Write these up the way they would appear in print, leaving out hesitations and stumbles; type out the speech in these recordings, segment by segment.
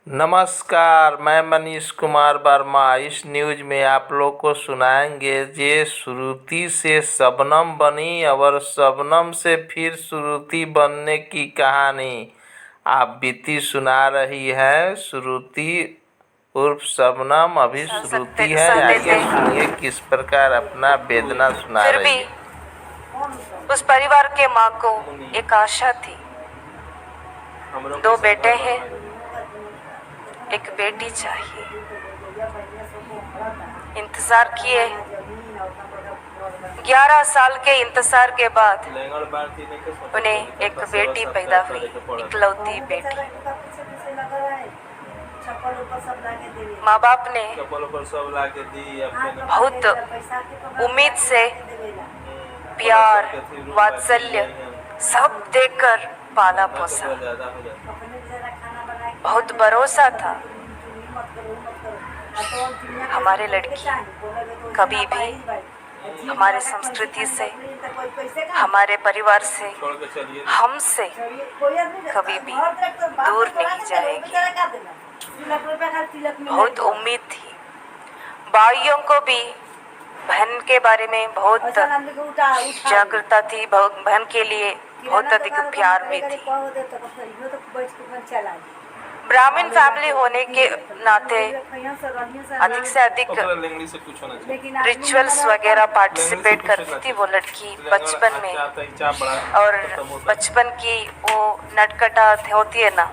नमस्कार, मैं मनीष कुमार वर्मा। इस न्यूज में आप लोग को सुनाएंगे जे श्रुति से शबनम बनी और शबनम से फिर श्रुति बनने की कहानी। आप बीती सुना रही है श्रुति उर्फ शबनम, अभी श्रुति है। आगे सुनिए किस प्रकार अपना वेदना सुना फिर रही भी है। उस परिवार के माँ को एक आशा थी। 2 बेटे हैं, एक बेटी चाहिए। इंतजार किए। 11 साल के इंतजार के बाद उन्हें एक बेटी पैदा हुई, इकलौती बेटी। माँ बाप ने बहुत उम्मीद से प्यार, वात्सल्य सब देकर पाला पोसा। बहुत भरोसा था हमारे लड़की कभी भी हमारे संस्कृति से, हमारे परिवार से, हमसे कभी भी दूर नहीं जाएगी। बहुत उम्मीद थी। भाइयों को भी बहन के बारे में बहुत जागरूकता थी, बहन के लिए बहुत अधिक प्यार भी थी। ब्राह्मण फैमिली होने के नाते अधिक से अधिक रिचुअल्स वगैरह पार्टिसिपेट करती थी वो लड़की बचपन में। और बचपन की वो नटखटा होती है ना,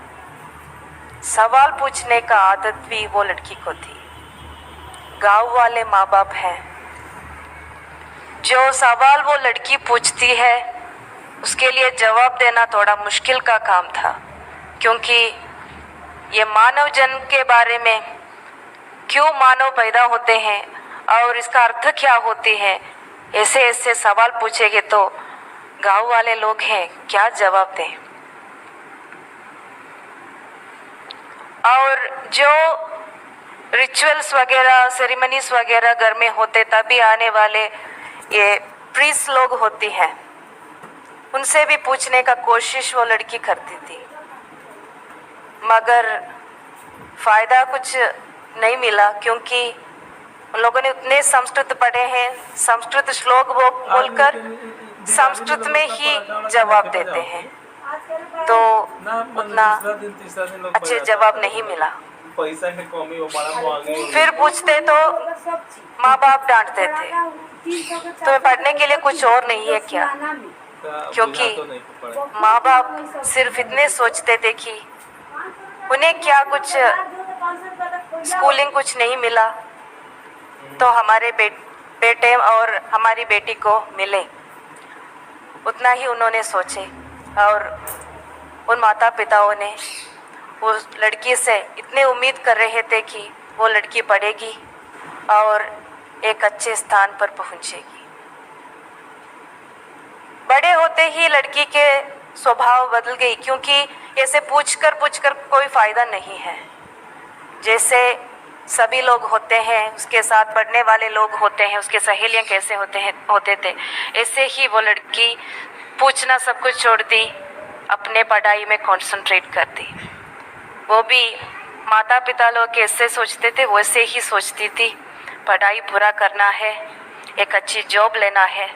सवाल पूछने का आदत भी वो लड़की को थी। गांव वाले माँ बाप हैं, जो सवाल वो लड़की पूछती है उसके लिए जवाब देना थोड़ा मुश्किल का काम था, क्योंकि ये मानव जन्म के बारे में, क्यों मानव पैदा होते हैं और इसका अर्थ क्या होती है, ऐसे ऐसे सवाल पूछेंगे तो गांव वाले लोग हैं क्या जवाब दें। और जो रिचुअल्स वगैरह, सेरेमनीज वगैरह घर में होते, तभी आने वाले ये प्रीस्ट लोग होती हैं, उनसे भी पूछने का कोशिश वो लड़की करती थी, मगर फायदा कुछ नहीं मिला, क्योंकि उन लोगों ने उतने संस्कृत पढ़े हैं, संस्कृत श्लोक बोलकर संस्कृत में ही जवाब देते हैं, तो उतना अच्छे जवाब नहीं मिला। फिर पूछते तो माँ बाप डांटते थे, तुम्हें पढ़ने के लिए कुछ और नहीं है क्या? क्योंकि माँ बाप सिर्फ इतने सोचते थे कि उन्हें क्या कुछ स्कूलिंग कुछ नहीं मिला तो हमारे बेटे और हमारी बेटी को मिले, उतना ही उन्होंने सोचे। और उन माता पिताओं ने उस लड़की से इतने उम्मीद कर रहे थे कि वो लड़की पढ़ेगी और एक अच्छे स्थान पर पहुंचेगी। बड़े होते ही लड़की के स्वभाव बदल गई, क्योंकि ऐसे पूछकर कोई फायदा नहीं है। जैसे सभी लोग होते हैं, उसके साथ पढ़ने वाले लोग होते हैं, उसके सहेलियां कैसे होते थे, ऐसे ही वो लड़की पूछना सब कुछ छोड़ दी, अपने पढ़ाई में कंसंट्रेट कर दी। वो भी माता पिता लोग कैसे सोचते थे वैसे ही सोचती थी, पढ़ाई पूरा करना है, एक अच्छी जॉब लेना है,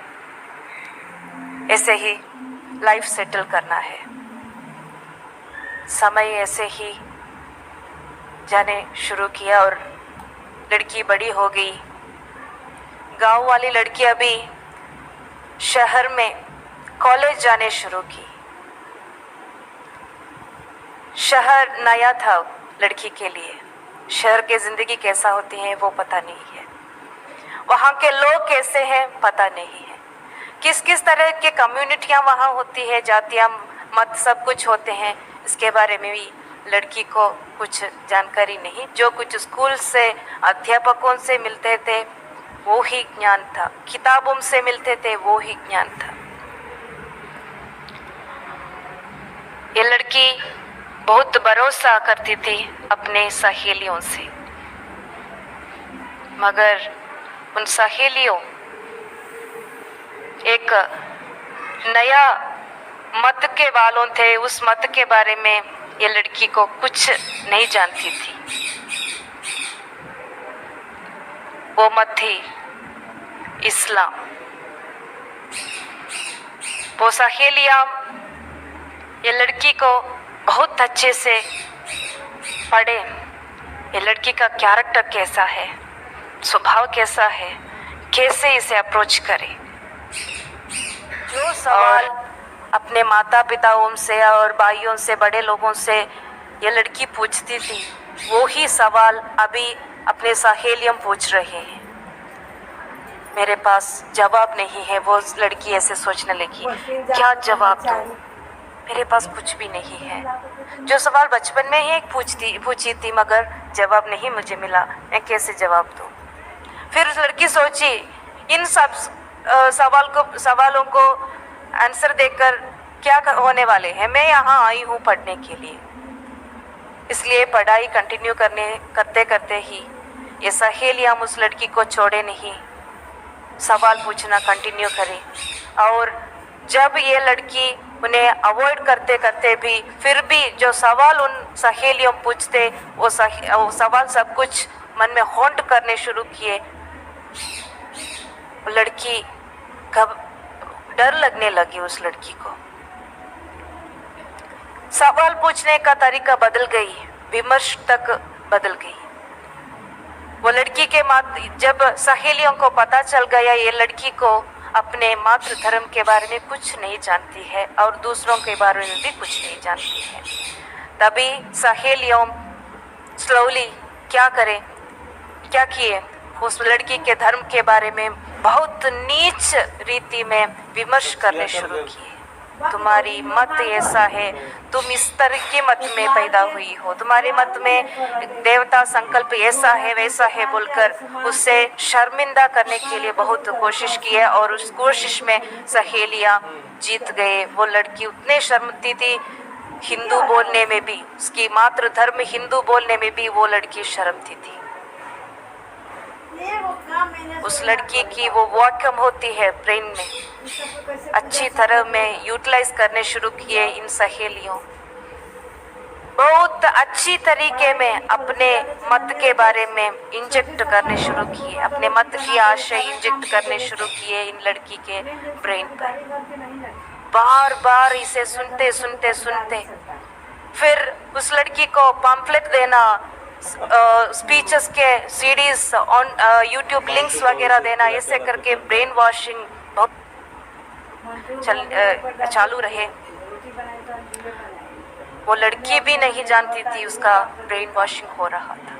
ऐसे ही लाइफ सेटल करना है। समय ऐसे ही जाने शुरू किया और लड़की बड़ी हो गई। गांव वाली लड़की अभी शहर में कॉलेज जाने शुरू की। शहर नया था लड़की के लिए, शहर की ज़िंदगी कैसा होती है वो पता नहीं है, वहाँ के लोग कैसे हैं पता नहीं है, किस किस तरह के कम्युनिटियाँ वहाँ होती है, जातियाँ मत सब कुछ होते हैं, इसके बारे में भी लड़की को कुछ जानकारी नहीं। जो कुछ स्कूल से अध्यापकों से मिलते थे वो ही ज्ञान था, किताबों से मिलते थे वो ही ज्ञान था। ये लड़की बहुत भरोसा करती थी अपने सहेलियों से, मगर उन सहेलियों एक नया मत के वालों थे, उस मत के बारे में ये लड़की को कुछ नहीं जानती थी। वो मत थी इस्लाम। वो सहेलियां ये लड़की को बहुत अच्छे से पढ़े, ये लड़की का कैरेक्टर कैसा है, स्वभाव कैसा है, कैसे इसे अप्रोच करें। जो सवाल अपने माता पिताओं से और भाइयों से, बड़े लोगों से ये लड़की पूछती थी, वो ही सवाल अभी अपने सहेलियां पूछ रहे हैं। मेरे पास जवाब नहीं है, वो लड़की ऐसे सोचने लगी, क्या जवाब दूं, मेरे पास कुछ भी नहीं है। जो सवाल बचपन में ही पूछी थी मगर जवाब नहीं मुझे मिला, मैं कैसे जवाब दूं। फिर उस लड़की सोची, इन सब सवालों को आंसर देकर क्या होने वाले हैं, मैं यहाँ आई हूँ पढ़ने के लिए। इसलिए पढ़ाई कंटिन्यू करते करते ही ये सहेलियां उस लड़की को छोड़े नहीं, सवाल पूछना कंटिन्यू करें। और जब ये लड़की उन्हें अवॉइड करते करते भी फिर भी जो सवाल उन सहेलियों पूछते वो सवाल सब कुछ मन में हॉन्ट करने शुरू किए। लड़की कब डर लगने लगी उस लड़की को। सवाल पूछने का तरीका बदल गई, विमर्श तक बदल गई। वो लड़की के जब सहेलियों को पता चल गया ये लड़की को अपने मातृ धर्म के बारे में कुछ नहीं जानती है और दूसरों के बारे में भी कुछ नहीं जानती है, तभी सहेलियों स्लोली क्या किए, उस लड़की के धर्म के बारे में बहुत नीच रीति में विमर्श करने शुरू किए। तुम्हारी मत ऐसा है, तुम इस तरह के मत में पैदा हुई हो, तुम्हारे मत में देवता संकल्प ऐसा है वैसा है बोलकर उससे शर्मिंदा करने के लिए बहुत कोशिश की है। और उस कोशिश में सहेलियां जीत गए। वो लड़की उतने शर्मती थी, हिंदू बोलने में भी, उसकी मातृ धर्म हिंदू बोलने में भी वो लड़की शर्मती थी। उस लड़की की वो वॉकम होती है ब्रेन में, अच्छी तरह में यूटिलाइज करने शुरू किए इन सहेलियों। बहुत अच्छी तरीके में अपने मत के बारे में इंजेक्ट करने शुरू किए, अपने मत की आशय इंजेक्ट करने शुरू किए इन लड़की के ब्रेन पर। बार बार इसे सुनते फिर उस लड़की को पम्फलेट देना, स्पीचेस के सीडीज ऑन यूट्यूब लिंक्स वगैरह देना, ऐसे करके ब्रेन वॉशिंग बहुत चालू रहे। वो लड़की भी नहीं जानती थी उसका ब्रेन वॉशिंग हो रहा था।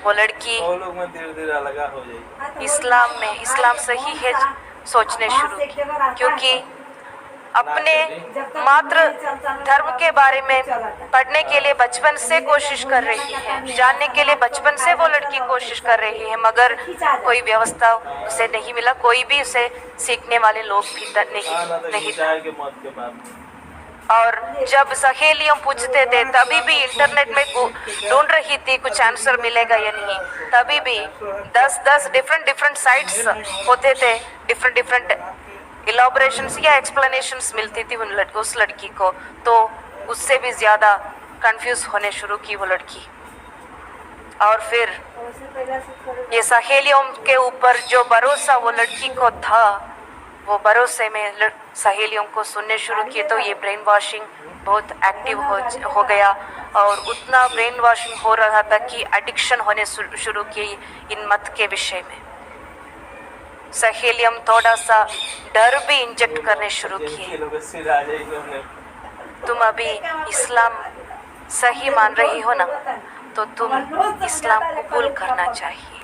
वो लड़की इस्लाम सही है सोचने शुरू की, क्योंकि अपने मातृ धर्म के बारे में पढ़ने के लिए बचपन से कोशिश कर रही है, जानने के लिए बचपन से वो लड़की कोशिश कर रही है, मगर कोई व्यवस्था उसे नहीं मिला, कोई भी उसे सीखने वाले लोग भी नहीं था। और जब सहेलियां पूछते थे तभी भी इंटरनेट में ढूंढ रही थी कुछ आंसर मिलेगा या नहीं, तभी भी 10 डिफरेंट साइट्स होते थे, डिफरेंट इलॉबरेशंस या एक्सप्लेनेशंस मिलती थी उस लड़की को। तो उससे भी ज़्यादा कंफ्यूज होने शुरू की वो लड़की। और फिर ये सहेलियों के ऊपर जो भरोसा वो लड़की को था, वो भरोसे में सहेलियों को सुनने शुरू किए। तो ये ब्रेन वॉशिंग बहुत एक्टिव हो गया और उतना ब्रेन वॉशिंग हो रहा था कि एडिक्शन होने शुरू की इन मत के विषय में। सहेलियां थोड़ा सा डर भी इंजेक्ट करने शुरू किए। तुम अभी इस्लाम सही मान रही हो ना, तो तुम इस्लाम कबूल करना चाहिए,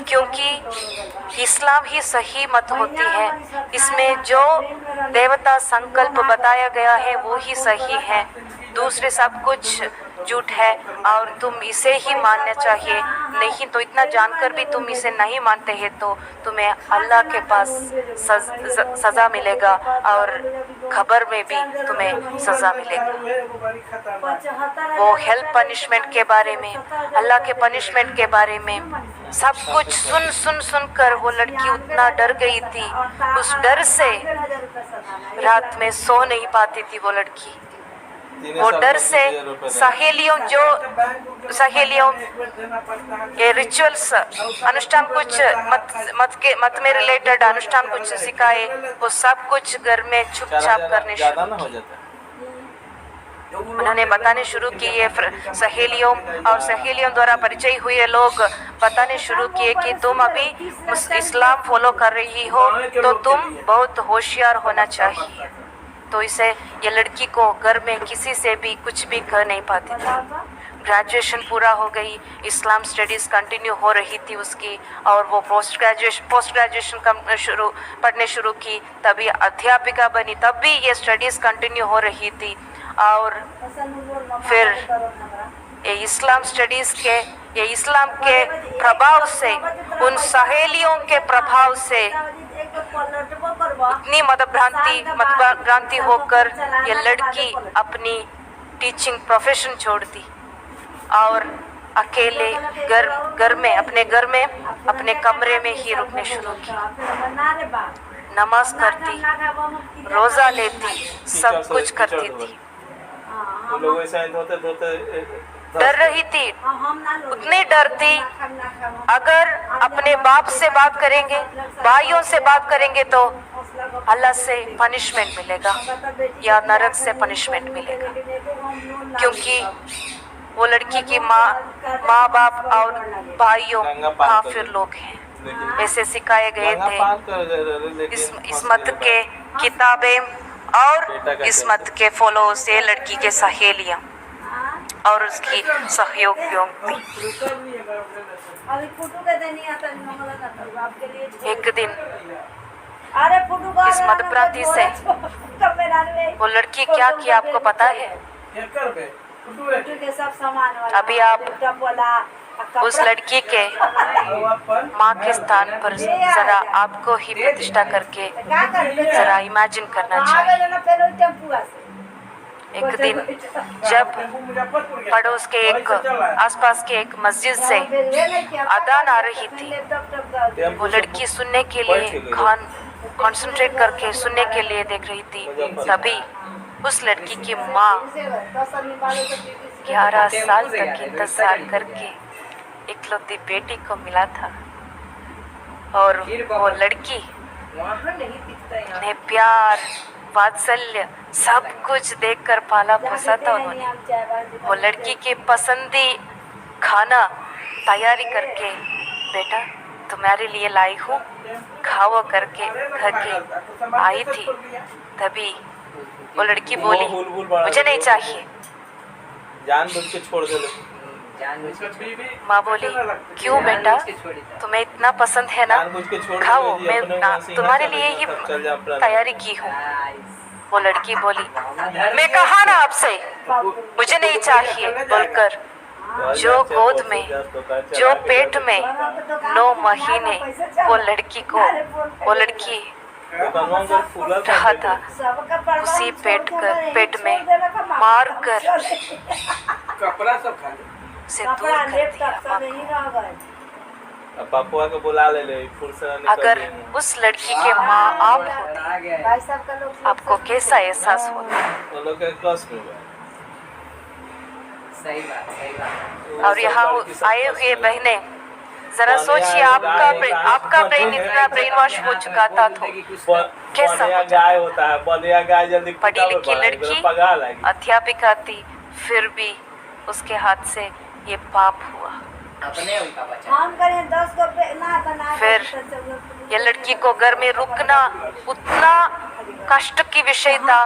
क्योंकि इस्लाम ही सही मत होती है। इसमें जो देवता संकल्प बताया गया है वो ही सही है, दूसरे सब कुछ झूठ है और तुम इसे ही मानना चाहिए। नहीं तो इतना जानकर भी तुम इसे नहीं मानते हैं तो तुम्हें अल्लाह के पास सज़ा मिलेगा और खबर में भी तुम्हें सज़ा मिलेगा। वो हेल्प पनिशमेंट के बारे में, अल्लाह के पनिशमेंट के बारे में सब कुछ सुन कर वो लड़की उतना डर गई थी, उस डर से रात में सो नहीं पाती थी वो लड़की। वो डर से सहेलियों ये रिचुअल्स अनुष्ठान कुछ मत में रिलेटेड अनुष्ठान कुछ सिखाए, वो सब कुछ घर में छुपछाप करने शुरू किए। उन्होंने बताने शुरू किए, सहेलियों और सहेलियों द्वारा परिचय हुए लोग बताने शुरू किए कि तुम अभी इस्लाम फॉलो कर रही हो तो तुम बहुत होशियार होना चाहिए। तो इसे ये लड़की को घर में किसी से भी कुछ भी कह नहीं पाती थी। ग्रेजुएशन पूरा हो गई, इस्लाम स्टडीज़ कंटिन्यू हो रही थी उसकी, और वो पोस्ट ग्रेजुएशन पढ़ने शुरू की, तभी अध्यापिका बनी, तब भी ये स्टडीज़ कंटिन्यू हो रही थी। और फिर ये इस्लाम स्टडीज़ के, ये इस्लाम के प्रभाव से, उन सहेलियों के प्रभाव से इतनी मतभ्रांति होकर ये लड़की अपनी टीचिंग प्रोफेशन छोड़ दी और अकेले घर में अपने कमरे में ही रुकने शुरू की। नमाज करती, रोज़ा लेती, सब कुछ करती थी। डर रही थी, उतनी डरती, अगर अपने बाप से बात करेंगे, भाइयों से बात करेंगे तो अल्लाह से पनिशमेंट मिलेगा या नरक से पनिशमेंट मिलेगा, क्योंकि वो लड़की की माँ बाप और भाइयों काफिर लोग हैं, ऐसे सिखाए गए थे। इस मत के किताबें और इस मत के फॉलो से लड़की के सहेलियाँ और उसकी सहयोगियों भी। एक दिन इस मतभ्रांति से वो लड़की क्या किया आपको पता है? अभी आप उस लड़की के माँ के स्थान पर जरा आपको ही प्रतिष्ठा करके जरा इमेजिन करना चाहिए। एक दिन जब पड़ोस के एक आसपास के एक मस्जिद से अजान आ रही थी, वो लड़की सुनने के लिए कंसंट्रेट करके सुनने के लिए देख रही थी, तभी उस लड़की की माँ 11 साल तक इंतजार करके इकलौती बेटी को मिला था, और वो लड़की ने प्यार वात्सल्य सब कुछ देखकर पाला पोसा था उन्होंने। वो लड़की की पसंदी खाना तैयारी करके, बेटा तुम्हारे लिए लाई हूँ, खाओ करके आई थी। तभी वो लड़की बोली, मुझे नहीं चाहिए। जानबूझ के छोड़ दे। माँ बोली, क्यों बेटा, तुम्हें इतना पसंद है ना, खाओ, मैं तुम्हारे लिए ही तैयारी की हूँ। वो लड़की बोली, मैं कहा ना आपसे मुझे नहीं चाहिए बोलकर, जो गोद में, जो पेट में 9 महीने वो लड़की रहा था, उसी पेट में मार कर से दूर कर दिया। पापुआ को बुला ले अगर उस लड़की के माँ आप होते, आपको कैसा एहसास होता? और यहाँ आए हुए बहने, जरा सोचिए, आपका ब्रेन इतना ब्रेन वॉश हो चुका था तो कैसा होता है? पढ़ी लिखी लड़की अध्यापिका थी, फिर भी उसके हाथ से ये पाप हुआ। फिर ये लड़की को घर में रुकना उतना कष्ट की विषय था,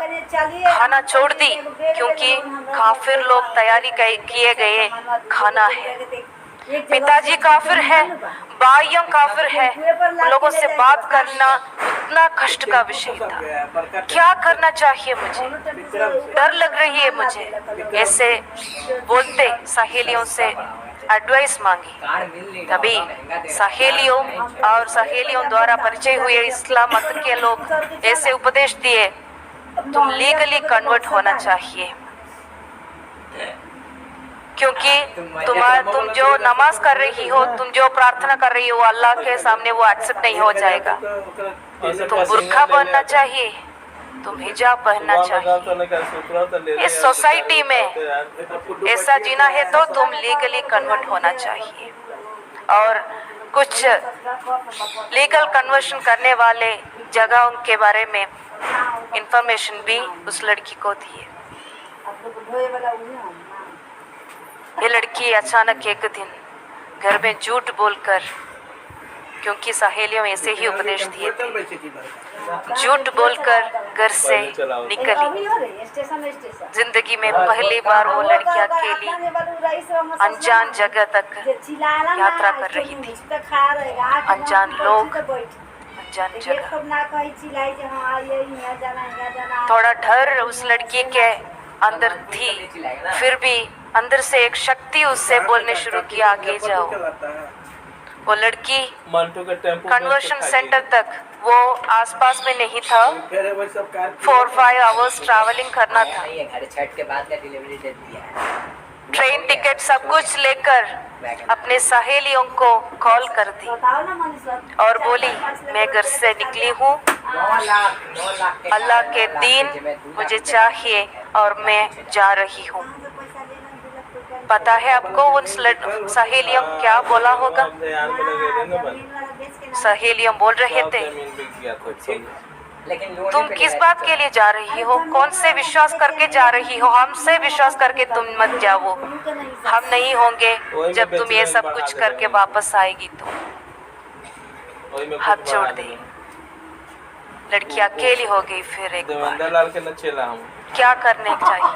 खाना छोड़ दी, क्योंकि काफिर लोग तैयारी किए गए खाना है। पिताजी काफिर है, भाइयों काफिर है, उन लोगों से बात करना उतना कष्ट का विषय था। क्या करना चाहिए मुझे, डर लग रही है मुझे, ऐसे बोलते सहेलियों से एडवाइस मांगी। तभी सहेलियों द्वारा परिचय हुए इस्लाम मत के लोग ऐसे उपदेश दिए, तुम लीगली कन्वर्ट होना चाहिए, क्योंकि तुम जो नमाज कर रही हो, तुम जो प्रार्थना कर रही हो, अल्लाह के सामने वो एक्सेप्ट नहीं हो जाएगा। तुम बुर्का पहनना चाहिए, तुम हिजाब पहनना चाहिए। इस सोसाइटी में ऐसा जीना है तो तुम लीगली कन्वर्ट होना चाहिए। और कुछ लीगल कन्वर्शन करने वाले जगहों के बारे में इंफॉर्मेशन भी उस लड़की को दी है। ये लड़की अचानक एक दिन घर में झूठ बोलकर, क्योंकि सहेलियों ऐसे ही उपदेश दिए थे, झूठ बोलकर घर से निकली। जिंदगी में पहली बार वो लड़की अकेली अनजान जगह तक यात्रा कर रही थी। अनजान लोग, अनजान जगह। थोड़ा डर उस लड़की के अंदर थी, फिर भी अंदर से एक शक्ति उससे बोलने शुरू किया, आगे जाओ। वो लड़की कन्वर्शन सेंटर तक वो आसपास में नहीं था, 4-5 आवर्स ट्रैवलिंग करना था। ट्रेन टिकट सब कुछ लेकर अपने सहेलियों को कॉल कर दी और बोली, मैं घर से निकली हूँ, अल्लाह के दीन मुझे चाहिए और मैं जा रही हूँ। पता है आपको उन सहेलियों क्या बोला होगा? सहेलियों बोल रहे थे, तुम किस बात के लिए जा रही हो? कौन से विश्वास करके जा रही हो? हमसे विश्वास करके तुम मत जाओ, हम नहीं होंगे जब तुम ये सब कुछ करके वापस आएगी तो। हाथ छोड़ दे। लड़की अकेली हो गई। फिर एक बार क्या करने चाहिए,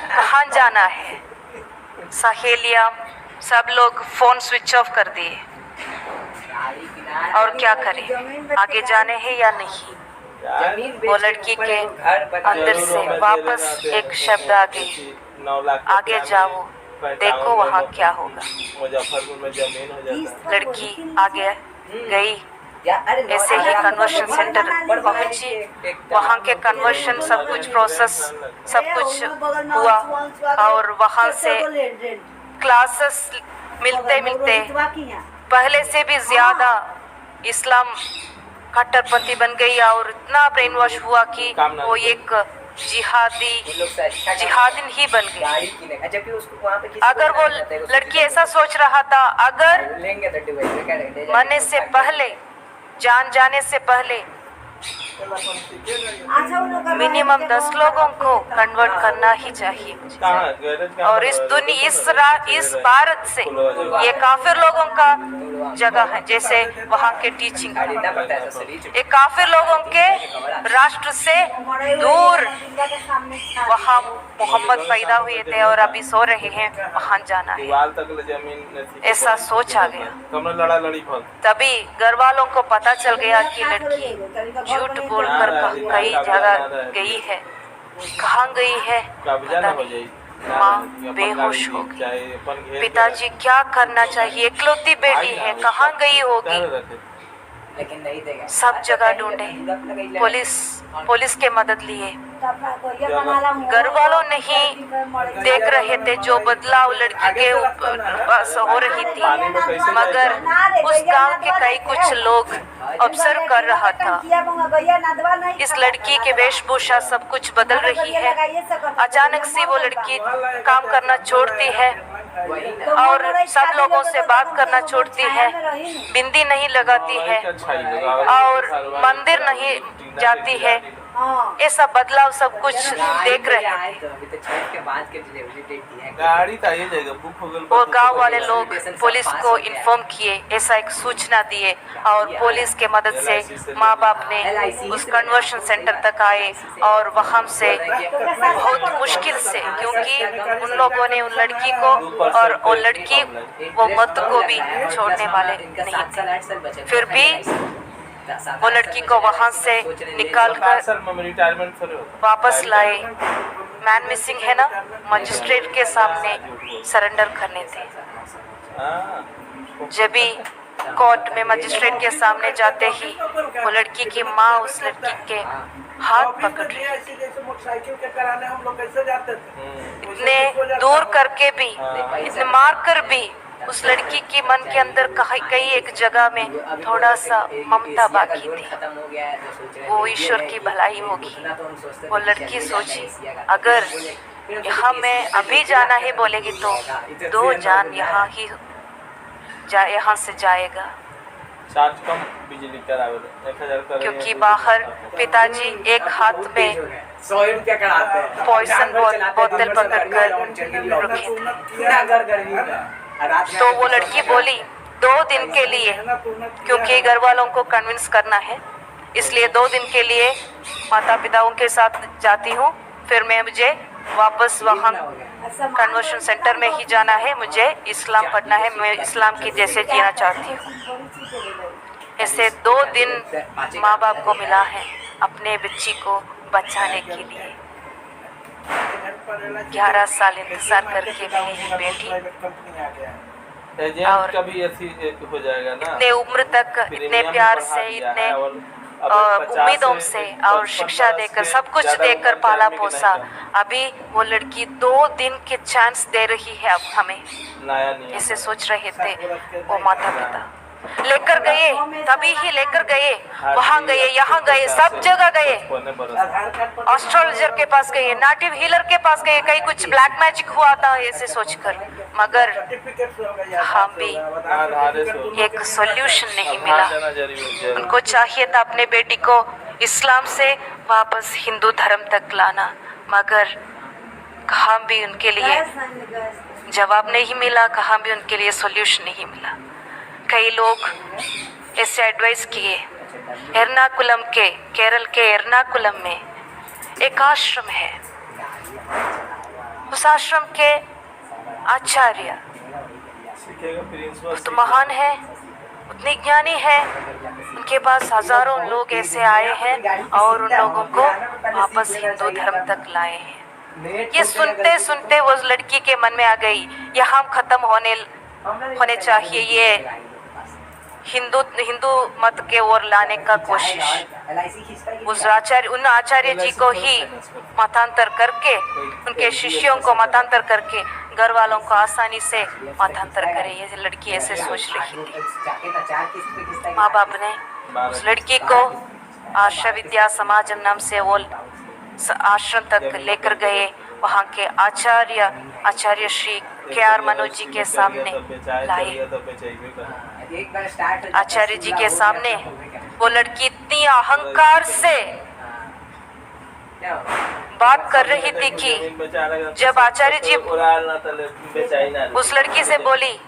कहाँ जाना है? सहेलियां सब लोग फोन स्विच ऑफ कर दिए। और क्या करें, आगे जाने हैं या नहीं? वो लड़की के अंदर से वापस एक शब्द आ गई, आगे जाओ, देखो वहाँ क्या होगा। लड़की आगे गई, ऐसे ही कन्वर्शन सेंटर पहुंची। वहाँ के कन्वर्शन सब कुछ प्रोसेस सब कुछ हुआ और वहाँ से क्लासेस मिलते मिलते पहले से भी ज्यादा इस्लाम कट्टरपंथी बन गई और इतना ब्रेन वॉश हुआ कि वो एक जिहादिन ही बन गई। अगर वो लड़की ऐसा सोच रहा था, अगर मरने से पहले, जान जाने से पहले मिनिमम 10 लोगों को कन्वर्ट करना ही चाहिए मुझे। और इस भारत से ये काफिर लोगों का जगह है, जैसे वहाँ के टीचिंग, ये काफिर लोगों के राष्ट्र से दूर वहाँ मोहम्मद पैदा हुए थे और अभी सो रहे हैं, वहाँ जाना है। ऐसा सोच आ गया। तभी घर वालों को पता चल गया कि लड़की झूठ बोलकर कई जगह गई है। कहाँ गई है पता नहीं। माँ बेहोश हो गई। पिताजी क्या करना चाहिए, इकलौती बेटी है, कहाँ गई होगी? सब जगह ढूंढे, पुलिस के मदद लिए। घर वालों नहीं देख रहे थे जो बदलाव लड़की के पास हो रही थी, मगर उस गांव के कई कुछ लोग ऑब्जर्व कर रहा था। इस लड़की के वेशभूषा सब कुछ बदल रही है। अचानक से वो लड़की काम करना छोड़ती है और सब लोगों से बात करना छोड़ती है, बिंदी नहीं लगाती है और मंदिर नहीं जाती है। ऐसा बदलाव सब कुछ देख रहे हैं। वो गांव वाले लोग पुलिस को इन्फॉर्म किए, ऐसा एक सूचना दिए और पुलिस के मदद से माँ बाप ने उस कन्वर्शन सेंटर तक आए और वहाँ से बहुत मुश्किल से, क्योंकि उन लोगों ने उन लड़की को और वो लड़की वो मत को भी छोड़ने वाले नहीं थे, फिर भी वो लड़की को वहाँ से निकाल कर वापस लाए। मैन मिसिंग है ना, मजिस्ट्रेट के सामने सरेंडर करने थे। जब भी कोर्ट में मजिस्ट्रेट के सामने जाते ही वो लड़की की माँ उस लड़की के हाथ पकड़ रही थी। इतने दूर करके भी, इतने मार कर भी उस लड़की के मन के अंदर कहीं एक जगह में थोड़ा सा ममता बाकी थी। वो ईश्वर की भलाई होगी। वो लड़की सोची अगर यहाँ मैं अभी जाना ही बोलेगी तो 2 जान यहाँ से जाएगा। चार्ज कम बिजली करावे 1000 क्योंकि बाहर पिताजी एक हाथ में 100 रुपया कराते हैं, पॉइजन बोतल पकड़कर रुके थे। तो वो लड़की बोली 2 दिन के लिए, क्योंकि घर वालों को कन्विंस करना है, इसलिए 2 दिन के लिए माता पिताओं के साथ जाती हूँ, फिर मुझे वापस वहाँ कन्वर्शन सेंटर में ही जाना है, मुझे इस्लाम पढ़ना है, मैं इस्लाम की जैसे जीना चाहती हूँ। ऐसे 2 दिन माँ बाप को मिला है अपने बच्ची को बचाने के लिए। 11 साल इंतजार करके मेरी बेटी एजेंट का भी ऐसी हो जाएगा ना। इतने उम्र तक इतने प्यार से, इतने उम्मीदों से और शिक्षा देकर, सब कुछ देकर पाला पोसा, अभी वो लड़की 2 दिन के चांस दे रही है अब हमें। ऐसे सोच रहे थे वो माता पिता। लेकर गए, तभी ही लेकर गए, वहाँ गए, यहाँ गए, सब जगह गए। एस्ट्रोलॉजर के पास गए, नेटिव हीलर के पास गए, कहीं कुछ ब्लैक मैजिक हुआ था ऐसे सोचकर, मगर हम भी एक सॉल्यूशन नहीं मिला। उनको चाहिए था अपने बेटी को इस्लाम से वापस हिंदू धर्म तक लाना, मगर कहाँ भी उनके लिए जवाब नहीं मिला, कहाँ भी उनके लिए सॉल्यूशन नहीं मिला। कई लोग ऐसे एडवाइस किए। एर्नाकुलम के, केरल के एर्नाकुलम में एक आश्रम है। उस आश्रम के आचार्य बहुत महान है, उतने ज्ञानी है, उनके पास हजारों लोग ऐसे आए हैं और उन लोगों को वापस हिंदू धर्म तक लाए हैं। ये सुनते सुनते वो लड़की के मन में आ गई, यहाँ खत्म होने चाहिए ये हिंदू मत के ओर लाने का कोशिश। उन आचार्य जी को ही मतांतर करके, उनके शिष्यों को मतांतर करके घर वालों को आसानी से मतांतर करे, ये लड़की ऐसे सोच रही थी। माँ बाप ने उस लड़की को आर्ष विद्या समाजम नाम से वो आश्रम तक लेकर गए। वहाँ के आचार्य श्री KR मनोज जी के सामने लाए। आचार्य जी के सामने वो लड़की इतनी अहंकार से बात कर रही थी कि जब आचार्य जी उस लड़की से बोली,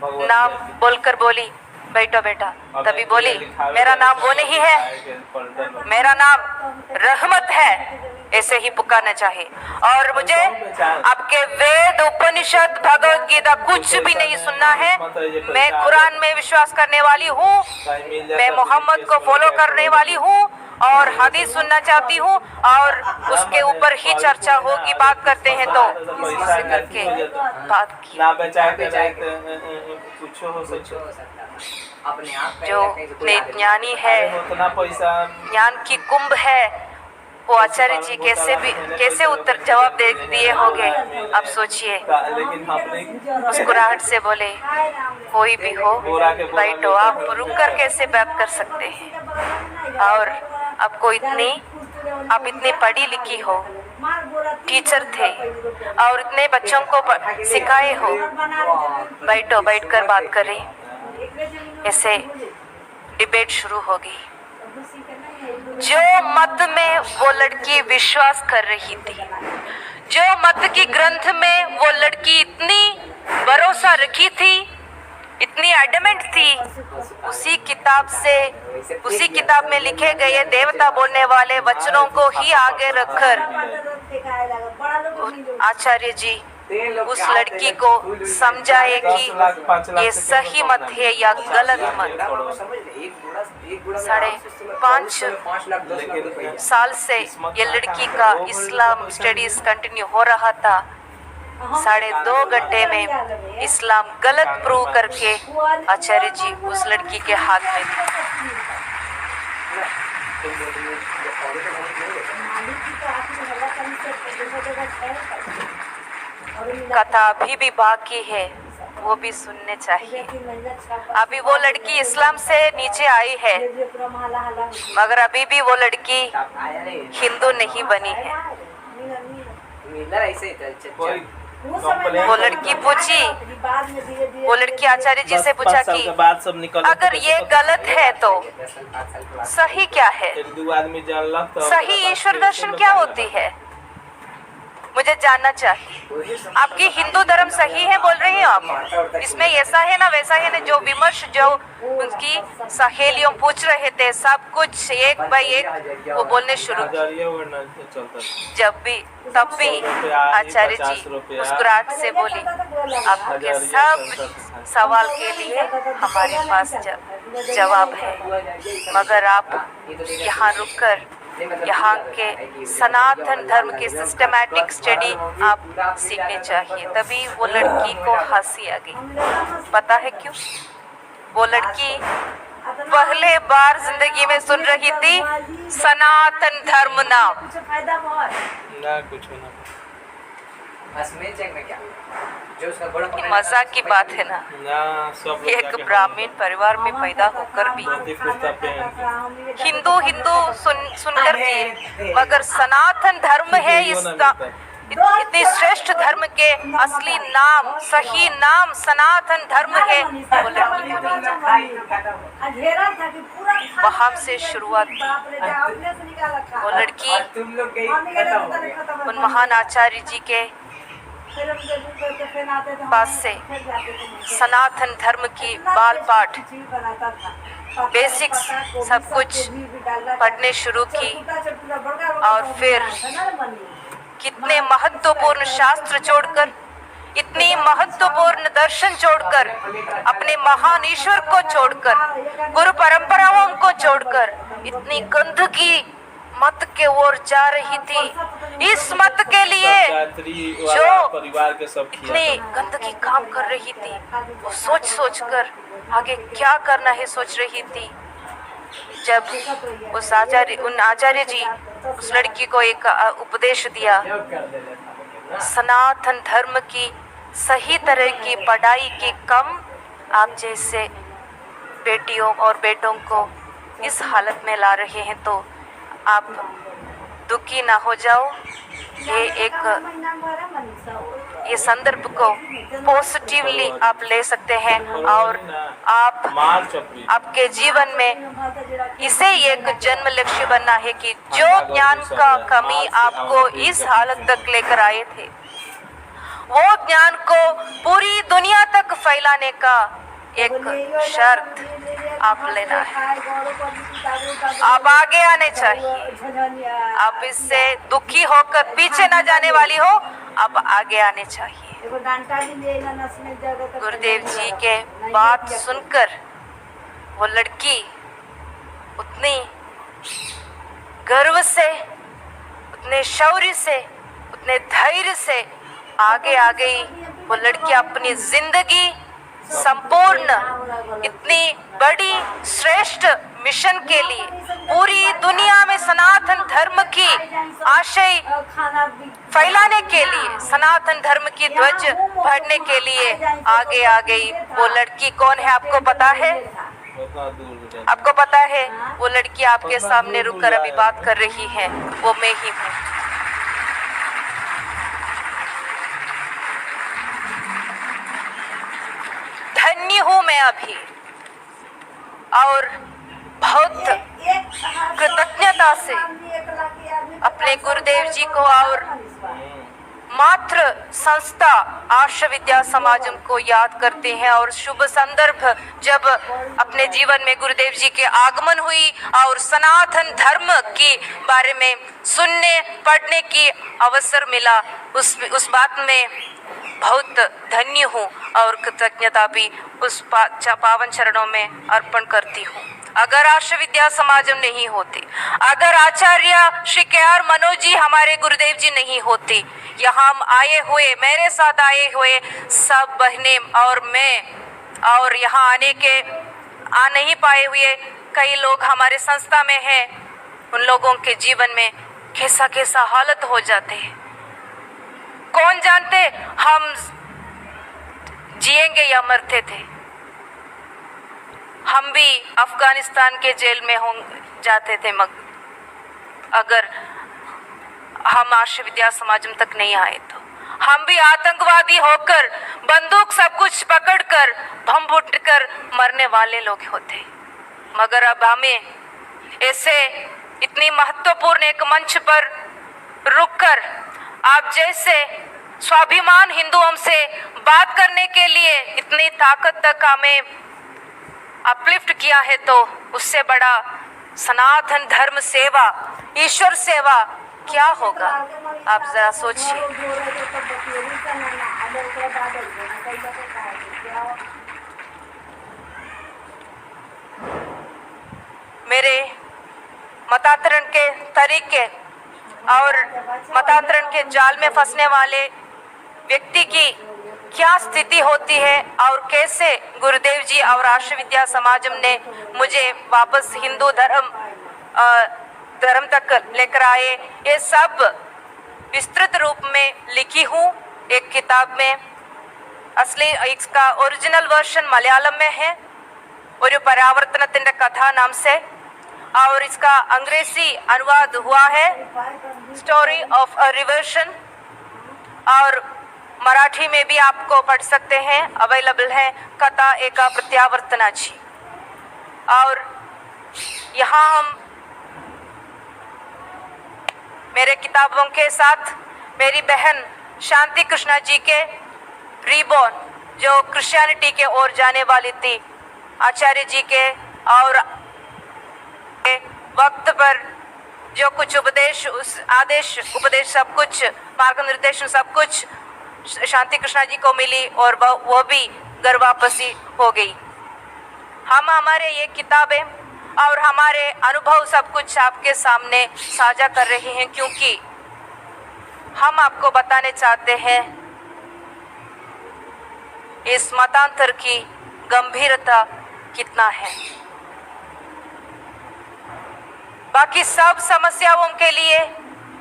नाम बोलकर बोली बैठो बेटा, तभी बोली मेरा नाम वो नहीं है, मेरा नाम रहमत है, ऐसे ही पुकारना चाहिए। और मुझे आपके वेद, उपनिषद, भगवत गीता कुछ भी नहीं सुनना है। मैं कुरान में विश्वास करने वाली हूँ, मैं मोहम्मद को फॉलो करने वाली हूँ और हदीस सुनना चाहती हूँ और उसके ऊपर ही चर्चा होगी, बात करते हैं तो इससे करके बात की। जो ज्ञानी है, ज्ञान की कुंभ है, वो आचार्य जी कैसे उत्तर जवाब दिए होंगे। अब सोचिए, मुस्कुराहट से बोले कोई भी हो बैठो, आप रुक कर कैसे बात कर सकते हैं। और आपको आप इतनी पढ़ी लिखी हो, टीचर थे और इतने बच्चों को सिखाए हो, बैठो, बैठकर बात करें। ऐसे डिबेट शुरू हो गई। जो मत में वो लड़की विश्वास कर रही थी, जो मत की ग्रंथ में वो लड़की इतनी भरोसा रखी थी, इतनी एडमेंट थी, उसी किताब में लिखे गए देवता बोलने वाले वचनों को ही आगे रखकर आचार्य जी उस लड़की को समझाए कि ये सही मत है या गलत मत। 5.5 साल से ये लड़की का इस्लाम स्टडीज कंटिन्यू हो रहा था। 2.5 घंटे में इस्लाम गलत प्रूव करके आचार्य जी उस लड़की के हाथ में थे। कथा अभी भी बाकी है। वो भी सुनने चाहिए। अभी वो लड़की इस्लाम से नीचे आई है, मगर अभी भी वो लड़की हिंदू नहीं बनी है। वो लड़की पूछी, वो लड़की आचार्य जी से पूछा कि अगर ये गलत है तो सही क्या है, सही ईश्वर दर्शन क्या होती है, मुझे जानना चाहिए। आपकी हिंदू धर्म सही है बोल रही हो आप, इसमें ऐसा है ना वैसा है ना, जो विमर्श जो उनकी सहेलियों पूछ रहे थे सब कुछ एक बाय एक वो बोलने शुरू किए। तब भी आचार्य जी मुस्कुराहट से बोली, आपके सब सवाल के लिए हमारे पास जवाब है, मगर आप यहाँ रुककर यहाँ के सनातन धर्म के सिस्टमैटिक स्टडी आप सीखने चाहिए। तभी वो लड़की को हंसी आ गई। पता है क्यों? वो लड़की पहले बार जिंदगी में सुन रही थी सनातन धर्म नाम। मजाक की बात है ना, एक ब्राह्मण परिवार में पैदा होकर भी हिंदू सुनकर भी, मगर सनातन धर्म है इसका इतने श्रेष्ठ धर्म के असली नाम, सही नाम सनातन धर्म है। वो लड़की को नहीं जानती। वहां से शुरुआत की। वो लड़की उन महान आचार्य जी के पास से सनातन धर्म की बाल पाठ बेसिक्स सब कुछ पढ़ने शुरू की, और फिर कितने महत्वपूर्ण शास्त्र छोड़कर, इतनी महत्वपूर्ण दर्शन छोड़कर, अपने महान ईश्वर को छोड़कर, गुरु परंपराओं को छोड़कर इतनी गंदगी मत के ओर जा रही थी। इस मत के लिए जो परिवार के सब इतनी गंदगी काम कर रही थी, वो सोच कर आगे क्या करना है सोच रही थी। जब उन आचार्य जी उस लड़की को एक उपदेश दिया, सनातन धर्म की सही तरह की पढ़ाई की कम आप जैसे बेटियों और बेटों को इस हालत में ला रहे हैं, तो आप दुखी ना हो जाओ। ये संदर्भ को पॉजिटिवली आप ले सकते हैं, और आप आपके जीवन में इसे एक जन्म लक्ष्य बनना है कि जो ज्ञान का कमी आपको इस हालत तक लेकर आए थे, वो ज्ञान को पूरी दुनिया तक फैलाने का एक शर्त आप लेना है। आप आगे आने चाहिए। आप इससे दुखी होकर पीछे ना जाने वाली हो, आप आगे आने चाहिए। गुरुदेव जी के बात सुनकर वो लड़की उतनी गर्व से, उतने शौर्य से, उतने धैर्य से आगे आ गई। वो लड़की अपनी जिंदगी संपूर्ण इतनी बड़ी श्रेष्ठ मिशन के लिए, पूरी दुनिया में सनातन धर्म की आशय फैलाने के लिए, सनातन धर्म की ध्वज फहराने के लिए आगे आ गई। वो लड़की कौन है आपको पता है? आपको पता है? वो लड़की आपके सामने रुककर अभी बात कर रही है, वो मैं ही हूँ। धन्य हूँ मैं अभी, और बहुत कृतज्ञता से अपने गुरुदेव जी को और मात्र संस्था आर्ष विद्या समाजम को याद करते हैं। और शुभ संदर्भ जब अपने जीवन में गुरुदेव जी के आगमन हुई और सनातन धर्म के बारे में सुनने पढ़ने की अवसर मिला, उस बात में बहुत धन्य हूँ और कृतज्ञता भी उस पावन चरणों में अर्पण करती हूँ। अगर आर्ष विद्या समाजम नहीं होती, अगर आचार्य श्री के.आर. मनोज जी हमारे गुरुदेव जी नहीं होती, यहाँ हम आए हुए, मेरे साथ आए हुए सब बहनें और मैं, और यहाँ आ नहीं पाए हुए कई लोग हमारे संस्था में हैं, उन लोगों के जीवन में कैसा कैसा हालत हो जाते हैं, कौन जानते। हम जिएंगे जिएंगे या मरते थे। हम भी अफगानिस्तान के जेल में जाते थे अगर हम आर्ष विद्या समाजम तक नहीं आए तो। हम भी आतंकवादी होकर बंदूक सब कुछ पकड़कर बम फूटकर मरने वाले लोग होते। मगर अब हमें ऐसे इतनी महत्वपूर्ण एक मंच पर रुककर आप जैसे स्वाभिमान हिंदुओं से बात करने के लिए इतनी ताकत तक हमें अपलिफ्ट किया है, तो उससे बड़ा सनातन धर्म सेवा, ईश्वर सेवा क्या होगा? आप जरा सोचिए। मेरे मतांतरण के तरीके और मतांतरण के जाल में फंसने वाले व्यक्ति की क्या स्थिति होती है और कैसे गुरुदेव जी और आर्ष विद्या समाजम ने मुझे वापस हिंदू धर्म तक लेकर आए, ये सब विस्तृत रूप में लिखी हूँ एक किताब में। असली इसका ओरिजिनल वर्जन मलयालम में है, ഒരു പരാവർത്തനത്തിന്റെ कथा नाम से, और इसका अंग्रेजी अनुवाद हुआ है स्टोरी ऑफ अ रिवर्शन, और मराठी में भी आपको पढ़ सकते हैं, अवेलेबल है कथा एका प्रत्यावर्तनाची। और यहाँ हम मेरे किताबों के साथ मेरी बहन शांति कृष्णा जी के रीबॉर्न, जो क्रिश्चियनिटी के ओर जाने वाली थी, आचार्य जी के और वक्त पर जो कुछ उपदेश, उस आदेश उपदेश सब कुछ, मार्गनिर्देशन सब कुछ शांति कृष्णा जी को मिली और वो भी घर वापसी हो गई। हम हमारे ये किताबें और हमारे अनुभव सब कुछ आपके सामने साझा कर रहे हैं, क्योंकि हम आपको बताने चाहते हैं इस मतांतर की गंभीरता कितना है। बाकी सब समस्याओं के लिए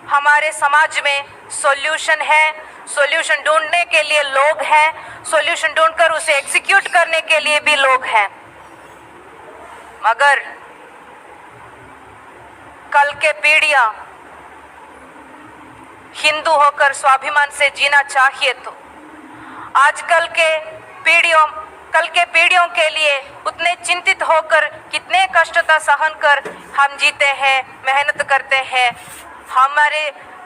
हमारे समाज में सॉल्यूशन है, सॉल्यूशन ढूंढने के लिए लोग हैं, सॉल्यूशन ढूंढकर उसे एग्जीक्यूट करने के लिए भी लोग हैं। मगर कल के पीढ़ियां हिंदू होकर स्वाभिमान से जीना चाहिए, तो आजकल के कल के पीढ़ियों के लिए उतने चिंतित होकर कितने कष्टता सहन कर हम जीते हैं, मेहनत करते हैं। हमारे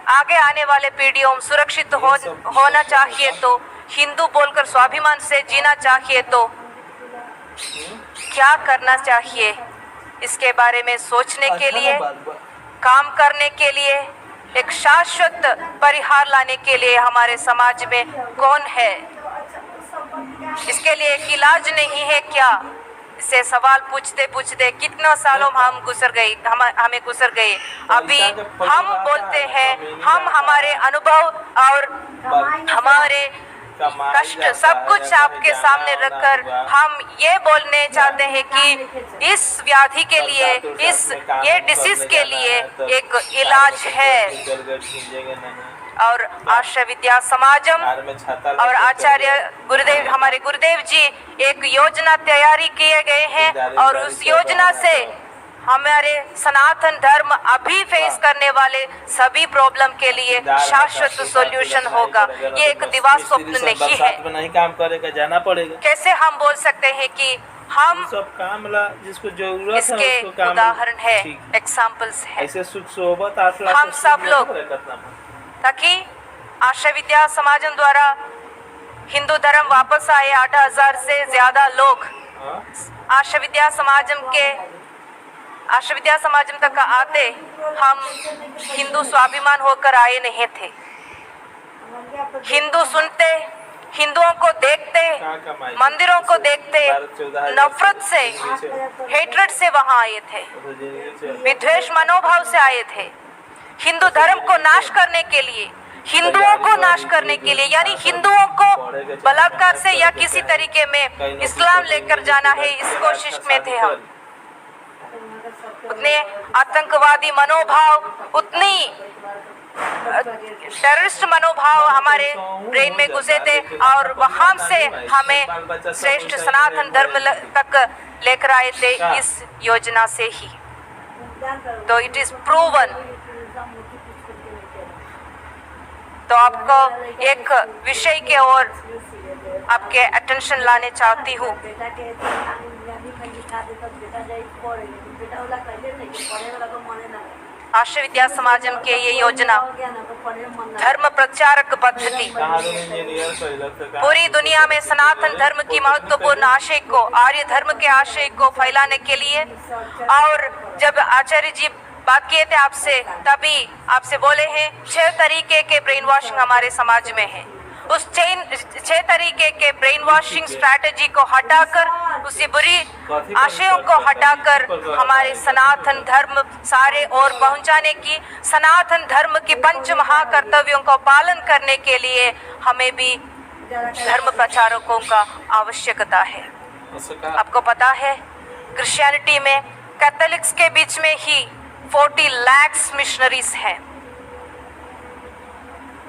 आगे आने वाले पीढ़ियों सुरक्षित होना चाहिए, तो हिंदू बोलकर स्वाभिमान से जीना चाहिए, तो क्या करना चाहिए? इसके बारे में सोचने के लिए, काम करने के लिए, एक शाश्वत परिहार लाने के लिए हमारे समाज में कौन है? इसके लिए एक इलाज नहीं है क्या? इसे सवाल पूछते पूछते कितना सालों हम गुजर गए, हमें गुजर गए। अभी हम बोलते हैं, हम हमारे अनुभव और हमारे कष्ट सब कुछ आपके सामने रखकर हम ये बोलने चाहते हैं कि इस व्याधि के लिए, ये डिसीज के लिए एक इलाज है। और आर्ष विद्या समाजम और आचार्य गुरुदेव, हमारे गुरुदेव जी एक योजना तैयारी किए गए हैं, और उस योजना से हमारे सनातन धर्म अभी फेस करने वाले सभी प्रॉब्लम के लिए शाश्वत सॉल्यूशन होगा। ये एक दिवा स्वप्न नहीं है। नहीं काम करेगा, जाना पड़ेगा। कैसे हम बोल सकते हैं कि हम सब काम ला जिसको जरूरत इसके है उसको काम उदाहरण है, एग्जाम्पल्स है। ऐसे सुख सोबत हम सब लोग, ताकि आर्ष विद्या समाजम द्वारा हिंदू धर्म वापस आए। 8,000 से ज्यादा लोग आर्ष विद्या समाजम तक आते, हम हिंदू स्वाभिमान होकर आए नहीं थे। हिंदू सुनते, हिंदुओं को देखते, मंदिरों को देखते, नफरत से, हेट्रेड से वहां आए थे, विद्वेष मनोभाव से आए थे। हिंदू धर्म को नाश करने के लिए, हिंदुओं को नाश करने के लिए, यानी हिंदुओं को बलात्कार से या किसी तरीके में इस्लाम लेकर जाना है, इस कोशिश में थे हम। उतने आतंकवादी मनोभाव, उतनी टेररिस्ट मनोभाव हमारे ब्रेन में घुसे थे और वहां से हमें श्रेष्ठ सनातन धर्म तक लेकर आए थे इस योजना से ही। तो इट इज प्रूवन। तो आपको एक विषय के ओर आपके अटेंशन लाने चाहती हूँ। आश्रय विद्या समाजम के ये योजना धर्म प्रचारक पद्धति पूरी दुनिया में सनातन धर्म की महत्वपूर्ण आशय को, आर्य धर्म के आशय को फैलाने के लिए। और जब आचार्य जी बात किए थे आपसे, तभी आपसे बोले हैं 6 तरीके के ब्रेन वॉशिंग हमारे समाज में है। उस 6 तरीके के ब्रेन वॉशिंग स्ट्रैटेजी को हटाकर, उसी बुरी आशयों को हटाकर हमारे सनातन धर्म सारे और पहुंचाने की, सनातन धर्म की 5 महाकर्तव्यों को पालन करने के लिए हमें भी धर्म प्रचारकों का आवश्यकता है। आपको पता है क्रिश्चियनिटी में कैथोलिक्स के बीच में ही 40 लाख मिशनरीज हैं।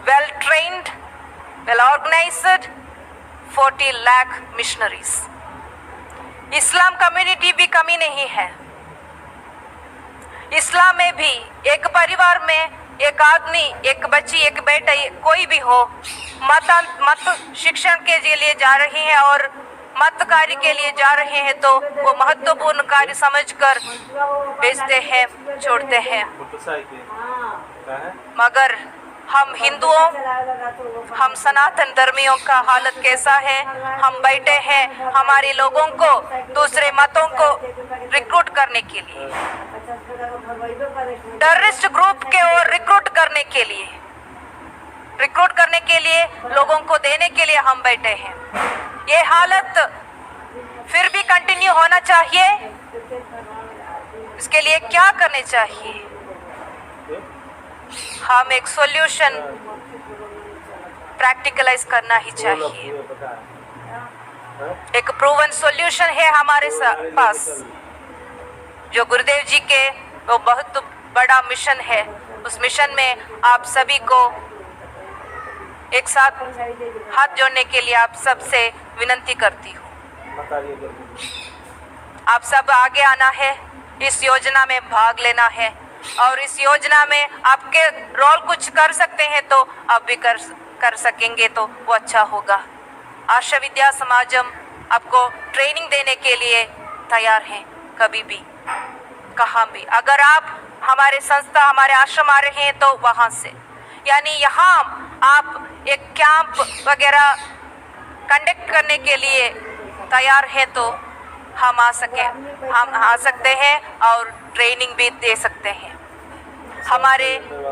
Well trained, well organised 40 lakh missionaries. Islam community भी कमी नहीं है। इस्लाम में भी एक परिवार में एक आदमी, एक बच्ची, एक बेटा, कोई भी हो, मत शिक्षण के लिए जा रही है और मत कार्य के लिए जा रहे हैं, तो वो महत्वपूर्ण कार्य समझकर भेजते हैं, छोड़ते हैं। मगर हम हिंदुओं, हम सनातन धर्मियों का हालत कैसा है? हम बैठे हैं हमारे लोगों को दूसरे मतों को रिक्रूट करने के लिए, टेररिस्ट ग्रुप के ओर रिक्रूट करने के लिए लोगों को देने के लिए हम बैठे हैं। ये हालत फिर भी कंटिन्यू होना चाहिए। इसके लिए क्या करने चाहिए? हम एक सॉल्यूशन प्रैक्टिकलाइज करना ही चाहिए। एक प्रूवन सॉल्यूशन है हमारे पास, जो गुरुदेव जी के वो बहुत बड़ा मिशन है। उस मिशन में आप सभी को एक साथ हाथ जोड़ने के लिए आप सबसे विनती करती हूँ। आप सब आगे आना है, इस योजना में भाग लेना है, और इस योजना में आपके रोल कुछ कर सकते हैं तो आप भी कर सकेंगे तो वो अच्छा होगा। आर्ष विद्या समाजम आपको ट्रेनिंग देने के लिए तैयार है, कभी भी कहाँ भी। अगर आप हमारे संस्था, हमारे आश्रम आ रहे हैं तो वहाँ से, यानी यहाँ आप एक कैंप वगैरह कंडक्ट करने के लिए तैयार हैं तो हम आ सकते हैं और ट्रेनिंग भी दे सकते हैं। हमारे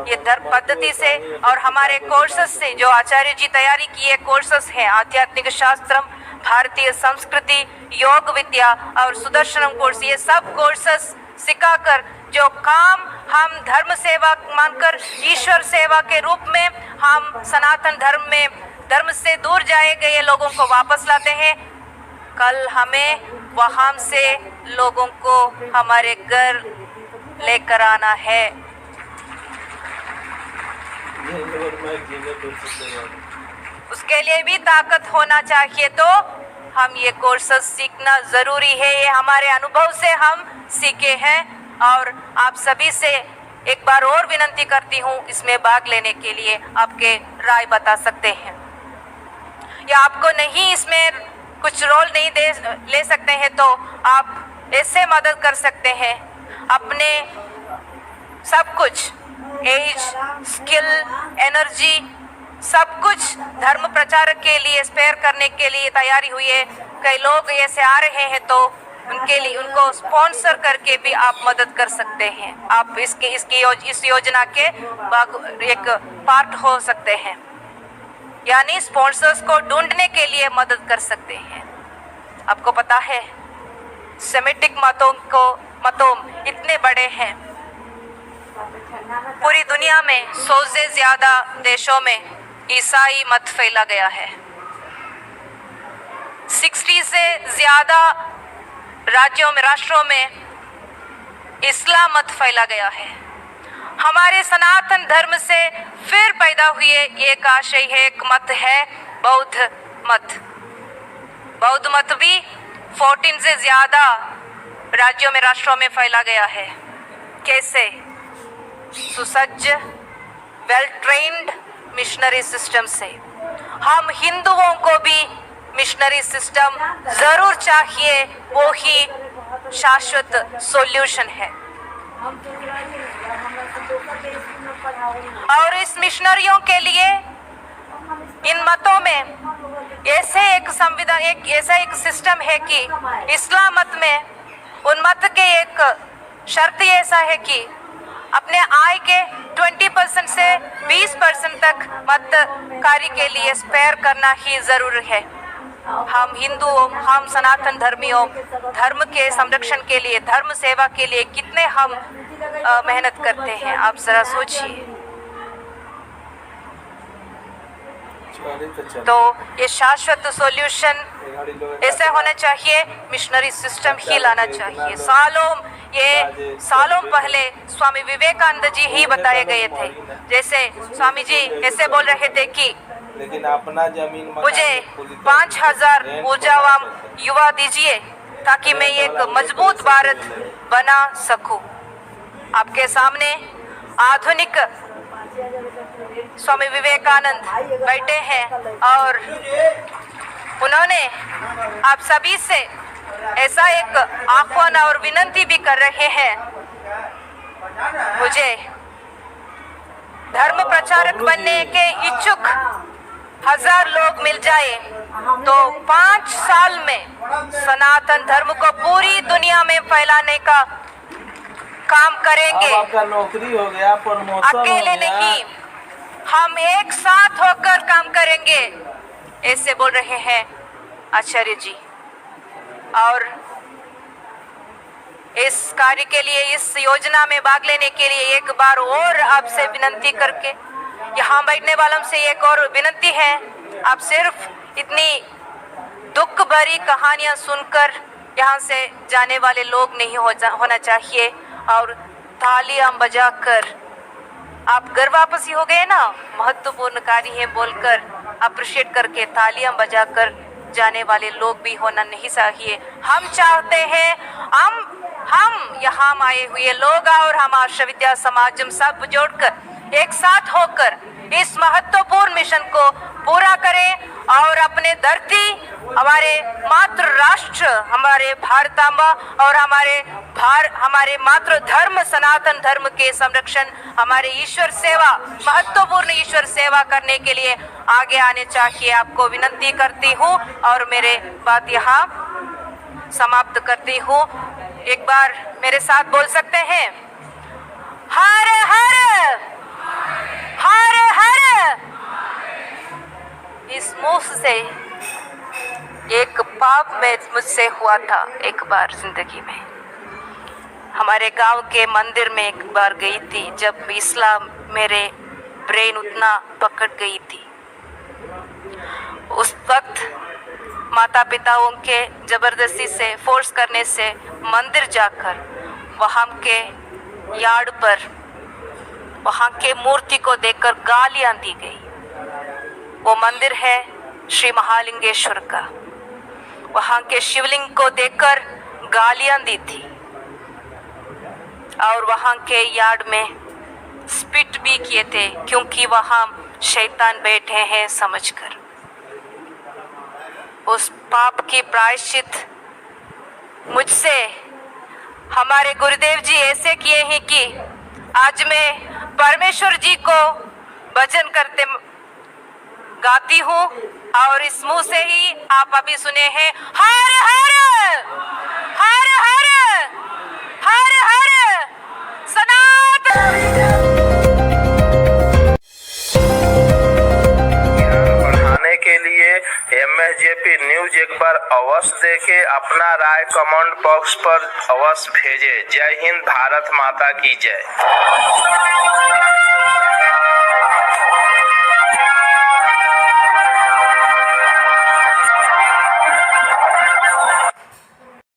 ये धर्म पद्धति से और हमारे कोर्सेस से जो आचार्य जी तैयारी किए कोर्सेस हैं, आध्यात्मिक शास्त्रम, भारतीय संस्कृति, योग विद्या और सुदर्शनम कोर्स, ये सब कोर्सेस सिखाकर जो काम हम धर्म सेवा मानकर ईश्वर सेवा के रूप में हम सनातन धर्म में धर्म से दूर जाए गए लोगों को वापस लाते हैं। कल हमें वहाँ से लोगों को हमारे घर लेकर आना है। उसके लिए भी ताकत होना चाहिए, तो हम ये कोर्सेस सीखना ज़रूरी है। ये हमारे अनुभव से हम सीखे हैं और आप सभी से एक बार और विनती करती हूँ इसमें भाग लेने के लिए। आपके राय बता सकते हैं या आपको नहीं इसमें कुछ रोल नहीं ले सकते हैं तो आप ऐसे मदद कर सकते हैं। अपने सब कुछ, एज, स्किल, एनर्जी, सब कुछ धर्म प्रचार के लिए स्पेयर करने के लिए तैयारी हुई है। कई लोग ऐसे आ रहे हैं तो उनके लिए उनको स्पॉन्सर करके भी आप मदद कर सकते हैं। आप इस योजना के एक पार्ट हो सकते हैं, यानी स्पॉन्सर्स को ढूंढने के लिए मदद कर सकते हैं। आपको पता है सेमेटिक मतों इतने बड़े हैं, पूरी दुनिया में 100 से ज़्यादा देशों में ईसाई मत फैला गया है। 60 से ज़्यादा राष्ट्रों में इस्लाम मत फैला गया है। हमारे सनातन धर्म से फिर पैदा हुए एक आशय है, एक मत है बौद्ध मत। बौद्ध मत भी 14 से ज्यादा राज्यों में, राष्ट्रों में फैला गया है। कैसे? सुसज्ज, वेल ट्रेन्ड मिशनरी सिस्टम से। हम हिंदुओं को भी मिशनरी सिस्टम जरूर चाहिए, वो ही शाश्वत सॉल्यूशन है। और इस मिशनरियों के लिए इन मतों में ऐसे एक संविधान, ऐसा एक सिस्टम है कि इस्लाम मत में उन मत के एक शर्त ऐसा है कि अपने आय के 20% से 20% तक मत कार्य के लिए स्पेयर करना ही जरूर है। हम हिंदुओं, हम सनातन धर्मियों, धर्म के संरक्षण के लिए, धर्म सेवा के लिए कितने हम मेहनत करते हैं, आप जरा सोचिए। तो ये शाश्वत सॉल्यूशन ऐसे होना चाहिए, मिशनरी सिस्टम ही लाना चाहिए। सालों पहले स्वामी विवेकानंद जी ही बताए गए थे। जैसे स्वामी जी ऐसे बोल रहे थे कि लेकिन अपना जमीन मुझे 5000 ऊर्जावान युवा दीजिए ताकि मैं एक मजबूत भारत बना सकूं। आपके सामने आधुनिक स्वामी विवेकानंद बैठे हैं और उन्होंने आप सभी से ऐसा एक आह्वान और विनती भी कर रहे हैं, मुझे धर्म प्रचारक बनने के इच्छुक 1000 लोग मिल जाए तो 5 साल में सनातन धर्म को पूरी दुनिया में फैलाने का काम करेंगे। आपका नौकरी हो गया, प्रमोशन अकेले हो गया। नहीं, हम एक साथ होकर काम करेंगे, ऐसे बोल रहे हैं आचार्य जी। और इस कार्य के लिए, इस योजना में भाग लेने के लिए एक बार और आपसे विनती करके, यहाँ बैठने वालों से एक और विनती है, आप सिर्फ इतनी दुख भरी कहानियां सुनकर यहाँ से जाने वाले लोग नहीं होना चाहिए। और तालियां बजाकर आप घर वापसी हो गए ना, महत्वपूर्ण कार्य है बोलकर अप्रिशिएट करके तालियां बजाकर जाने वाले लोग भी होना नहीं चाहिए। हम चाहते हैं हम यहाँ आए हुए लोग और हम आर्ष विद्या समाज सब जोड़कर एक साथ होकर इस महत्वपूर्ण मिशन को पूरा करें और अपने धरती, हमारे मातृ राष्ट्र, हमारे भारतांबा और हमारे मातृ धर्म सनातन धर्म के संरक्षण, हमारे ईश्वर सेवा, महत्वपूर्ण ईश्वर सेवा करने के लिए आगे आने चाहिए। आपको विनती करती हूँ और मेरे बात यहाँ समाप्त करती हूँ। एक बार मेरे साथ बोल सकते हैं, हर हर हर हर। इस मुंह से एक पाप में मुझसे हुआ था एक बार जिंदगी में। हमारे गांव के मंदिर में एक बार गई थी जब इस्लाम मेरे ब्रेन उतना पकड़ गई थी। उस वक्त माता पिताओं के जबरदस्ती से, फोर्स करने से मंदिर जाकर वहाँ के यार्ड पर वहाँ के मूर्ति को देखकर गालियां दी गई। वो मंदिर है श्री महालिंगेश्वर का। वहाँ के शिवलिंग को देखकर गालियां दी थी और वहाँ के यार्ड में स्पिट भी किए थे क्योंकि वहाँ शैतान बैठे हैं समझकर। उस पाप की प्रायश्चित मुझसे हमारे गुरुदेव जी ऐसे किए हैं कि आज मैं परमेश्वर जी को भजन करते गाती हूँ और इस मुंह से ही आप अभी सुने हैं, हर हर हर हर हर हर सनातन। बढ़ाने के लिए MSJP न्यूज एक बार अवश्य देखे, अपना राय कमेंट बॉक्स पर अवश्य भेजे। जय हिंद, भारत माता की जय।